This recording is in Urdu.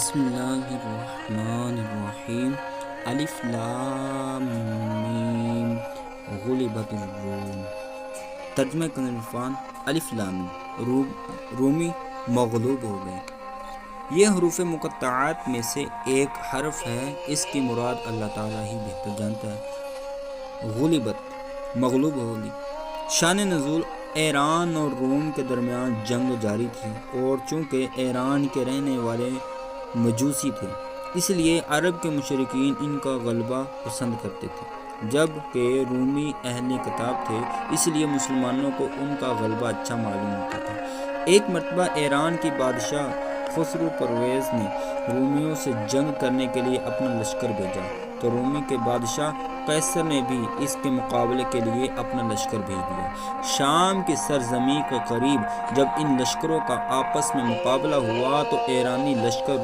بسم اللہ الرحمن الرحیم الف لام میم غلبت الروم۔ ترجمہ کنز الفان الف لام رومی مغلوب ہو گئے۔ یہ حروف مقطعات میں سے ایک حرف ہے، اس کی مراد اللہ تعالیٰ ہی بہتر جانتا ہے۔ غلبت مغلوب ہوگی۔ شان نزول ایران اور روم کے درمیان جنگ جاری تھی، اور چونکہ ایران کے رہنے والے مجوسی تھے اس لیے عرب کے مشرکین ان کا غلبہ پسند کرتے تھے، جب کہ رومی اہل کتاب تھے اس لیے مسلمانوں کو ان کا غلبہ اچھا معلوم ہوتا تھا۔ ایک مرتبہ ایران کی بادشاہ خسرو پرویز نے رومیوں سے جنگ کرنے کے لیے اپنا لشکر بھیجا، تو رومی کے بادشاہ قیصر نے بھی اس کے مقابلے کے لیے اپنا لشکر بھیج دیا۔ شام کی سرزمین کے قریب جب ان لشکروں کا آپس میں مقابلہ ہوا تو ایرانی لشکر